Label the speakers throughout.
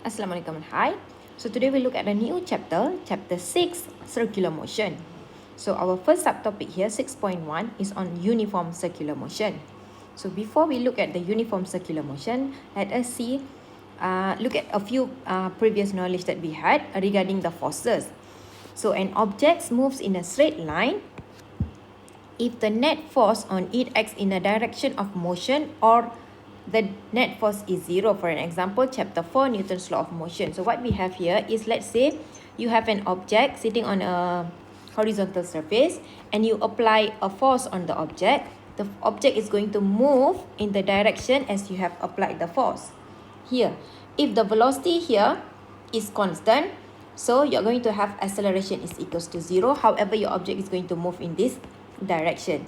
Speaker 1: Assalamualaikum and hi. So today we look at a new chapter, chapter 6, circular motion. So our first subtopic here, 6.1, is on uniform circular motion. So before we look at the uniform circular motion, let us look at a few previous knowledge that we had regarding the forces. So an object moves in a straight line if the net force on it acts in a direction of motion or the net force is zero. For an example, chapter 4, Newton's law of motion. So what we have here is, let's say you have an object sitting on a horizontal surface and you apply a force on the object. The object is going to move in the direction as you have applied the force. Here, if the velocity here is constant, so you're going to have acceleration is equals to 0. However, your object is going to move in this direction.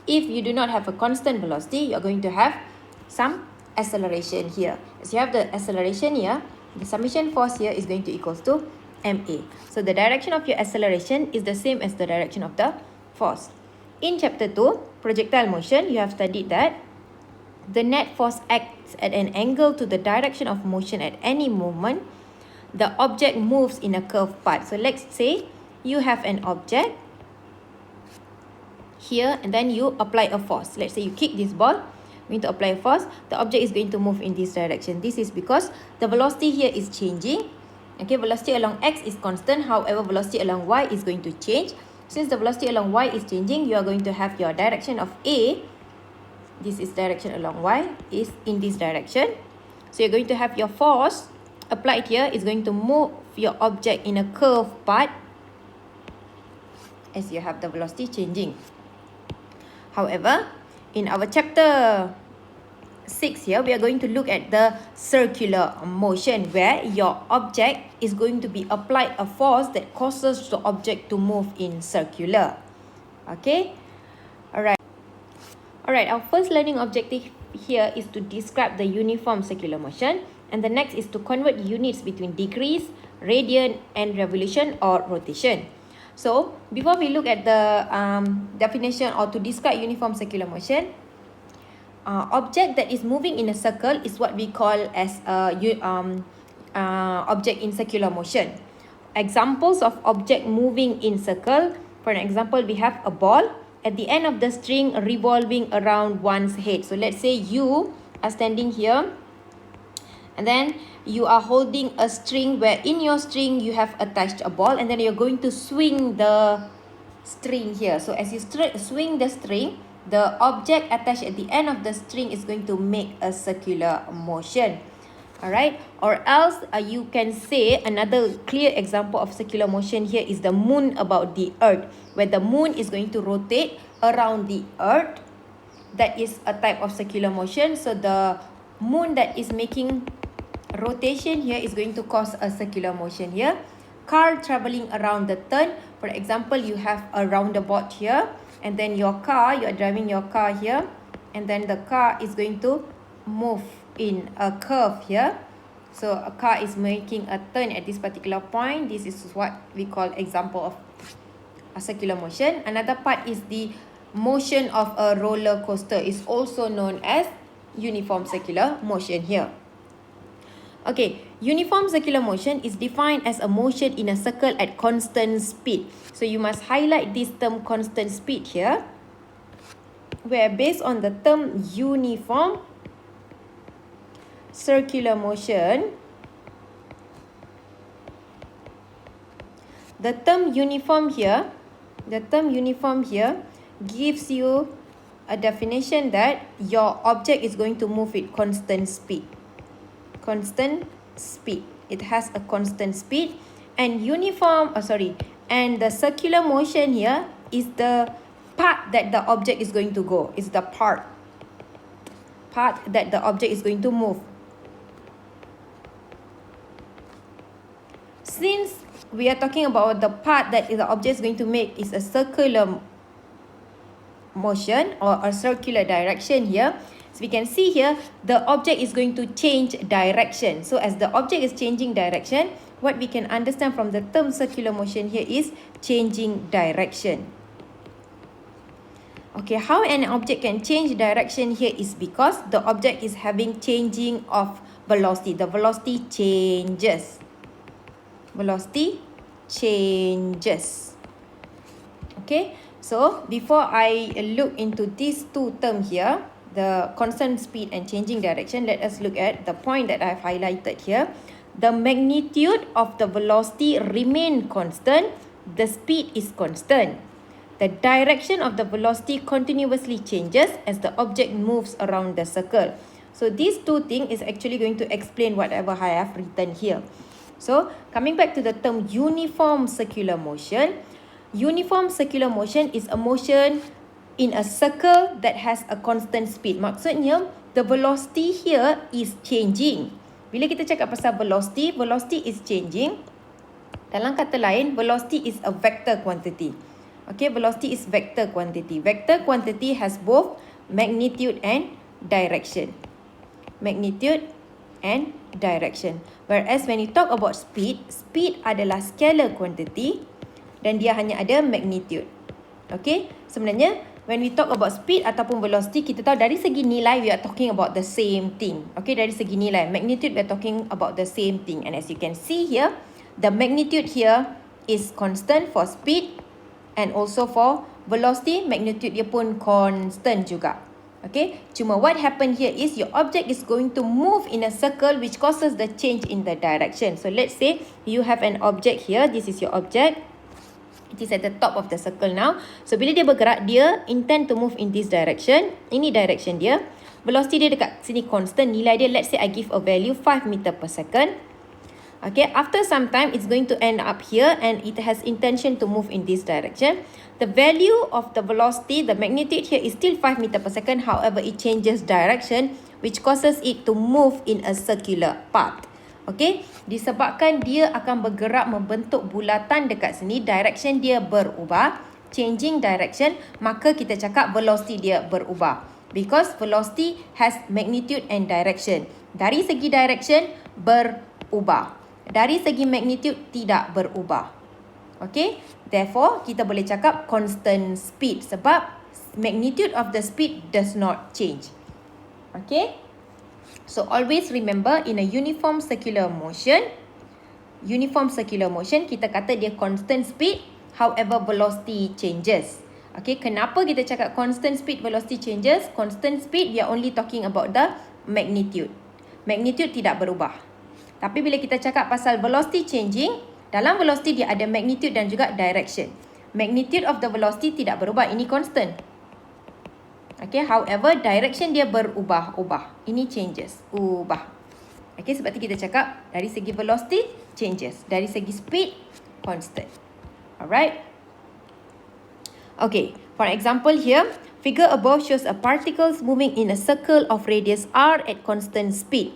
Speaker 1: If you do not have a constant velocity, you're going to have some acceleration here. As you have the acceleration here, the summation force here is going to equals to ma. So the direction of your acceleration is the same as the direction of the force. In chapter 2, projectile motion, you have studied that the net force acts at an angle to the direction of motion at any moment. The object moves in a curved path. So let's say you have an object here and then you apply a force. Let's say you kick this ball, going to apply a force. The object is going to move in this direction. This is because the velocity here is changing. Okay, velocity along x is constant. However, velocity along y is going to change. Since the velocity along y is changing, you are going to have your direction of A. This is direction along y is in this direction. So you're going to have your force applied here is going to move your object in a curved path as you have the velocity changing. However, in our chapter 6 here, we are going to look at the circular motion where your object is going to be applied a force that causes the object to move in circular. Okay? Alright, our first learning objective here is to describe the uniform circular motion, and the next is to convert units between degrees, radian, and revolution or rotation. So, before we look at the definition or to describe uniform circular motion, object that is moving in a circle is what we call as object in circular motion. Examples of object moving in circle, for an example, we have a ball at the end of the string revolving around one's head. So let's say you are standing here and then you are holding a string where in your string you have attached a ball and then you're going to swing the string here. So as you swing the string, the object attached at the end of the string is going to make a circular motion. Alright, or else you can say another clear example of circular motion here is the moon about the earth, where the moon is going to rotate around the earth. That is a type of circular motion. So the moon that is making rotation here is going to cause a circular motion here. Car traveling around the turn, for example, you have a roundabout here and then your car, you are driving your car here and then the car is going to move in a curve here. So a car is making a turn at this particular point. This is what we call example of a circular motion. Another part is the motion of a roller coaster, is also known as uniform circular motion here. Okay, uniform circular motion is defined as a motion in a circle at constant speed. So you must highlight this term constant speed here, where based on the term uniform circular motion, the term uniform here gives you a definition that your object is going to move with constant speed. It has a constant speed, and and the circular motion here is the path that the object is going to go. Is the path that the object is going to move. Since we are talking about the path that the object is going to make is a circular motion or a circular direction here, so we can see here the object is going to change direction. So as the object is changing direction, what we can understand from the term circular motion here is changing direction. Okay, how an object can change direction here is because the object is having changing of velocity. The velocity changes. Velocity changes. Okay, so before I look into these two terms here, the constant speed and changing direction, let us look at the point that I've highlighted here. The magnitude of the velocity remain constant. The speed is constant. The direction of the velocity continuously changes as the object moves around the circle. So these two things is actually going to explain whatever I have written here. So coming back to the term uniform circular motion. Uniform circular motion is a motion in a circle that has a constant speed. Maksudnya, the velocity here is changing. Bila kita cakap pasal velocity, velocity is changing. Dalam kata lain, velocity is a vector quantity. Okay, velocity is vector quantity. Vector quantity has both magnitude and direction. Magnitude and direction. Whereas when you talk about speed, speed adalah scalar quantity dan dia hanya ada magnitude. Okay, sebenarnya when we talk about speed ataupun velocity, kita tahu dari segi nilai we are talking about the same thing. Okay, dari segi nilai, magnitude we are talking about the same thing. And as you can see here, the magnitude here is constant for speed and also for velocity, magnitude dia pun constant juga. Okay, cuma what happen here is your object is going to move in a circle which causes the change in the direction. So let's say you have an object here, this is your object. It is at the top of the circle now. So bila dia bergerak, dia intend to move in this direction. Ini direction dia. Velocity dia dekat sini constant. Nilai dia, let's say I give a value 5 meter per second. Okay, after some time, it's going to end up here and it has intention to move in this direction. The value of the velocity, the magnitude here is still 5 meter per second. However, it changes direction which causes it to move in a circular path. Okay, disebabkan dia akan bergerak membentuk bulatan dekat sini, direction dia berubah, changing direction, maka kita cakap velocity dia berubah. Because velocity has magnitude and direction. Dari segi direction, berubah. Dari segi magnitude, tidak berubah. Okay, therefore, kita boleh cakap constant speed sebab magnitude of the speed does not change. Okay, so always remember in a uniform circular motion, kita kata dia constant speed, however velocity changes. Okay, kenapa kita cakap constant speed, velocity changes? Constant speed, we are only talking about the magnitude. Magnitude tidak berubah. Tapi bila kita cakap pasal velocity changing, dalam velocity dia ada magnitude dan juga direction. Magnitude of the velocity tidak berubah, ini constant. Okay, however, direction dia berubah-ubah. Ini changes, ubah. Okay, sebab itu kita cakap dari segi velocity, changes. Dari segi speed, constant. Alright. Okay, for example here, figure above shows a particles moving in a circle of radius r at constant speed.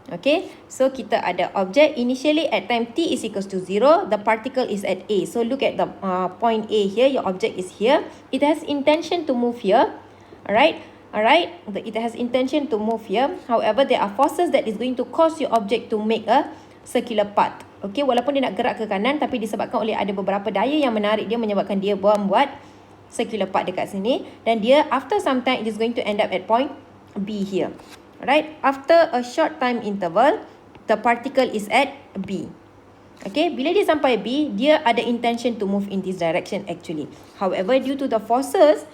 Speaker 1: Okay, so kita ada object initially at time t is equals to 0. The particle is at A. So look at the point A here. Your object is here. It has intention to move here. Alright. It has intention to move here. However, there are forces that is going to cause your object to make a circular path. Okay, walaupun dia nak gerak ke kanan, tapi disebabkan oleh ada beberapa daya yang menarik dia, menyebabkan dia membuat circular path dekat sini. Dan dia, after some time, it is going to end up at point B here. Alright, after a short time interval, the particle is at B. Okay, bila dia sampai B, dia ada intention to move in this direction actually. However, due to the forces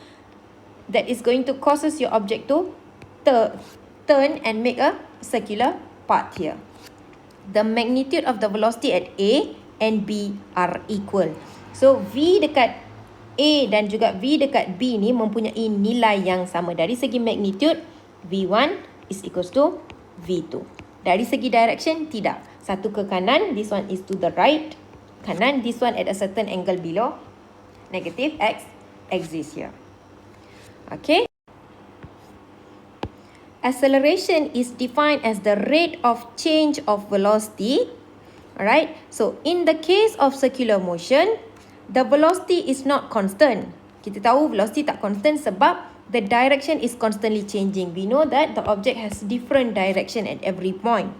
Speaker 1: that is going to causes your object to turn and make a circular path here. The magnitude of the velocity at A and B are equal. So, V dekat A dan juga V dekat B ni mempunyai nilai yang sama. Dari segi magnitude, V1 is equals to V2. Dari segi direction, tidak. Satu ke kanan, this one is to the right. Kanan, this one at a certain angle below. Negative X exists here. Okay. Acceleration is defined as the rate of change of velocity. Alright. So, in the case of circular motion, the velocity is not constant. Kita tahu velocity tak constant sebab the direction is constantly changing. We know that the object has different direction at every point.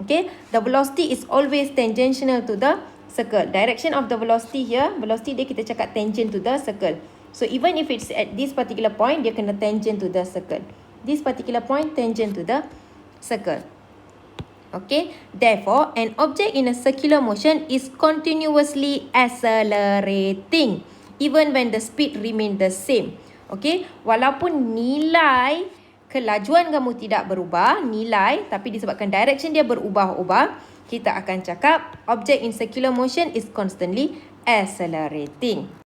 Speaker 1: Okay, the velocity is always tangential to the circle. Direction of the velocity here, velocity dia kita cakap tangent to the circle. So even if it's at this particular point, dia kena tangent to the circle. This particular point tangent to the circle. Okay, therefore, an object in a circular motion is continuously accelerating even when the speed remain the same. Okay, walaupun nilai kelajuan kamu tidak berubah, tapi disebabkan direction dia berubah-ubah, kita akan cakap object in circular motion is constantly accelerating.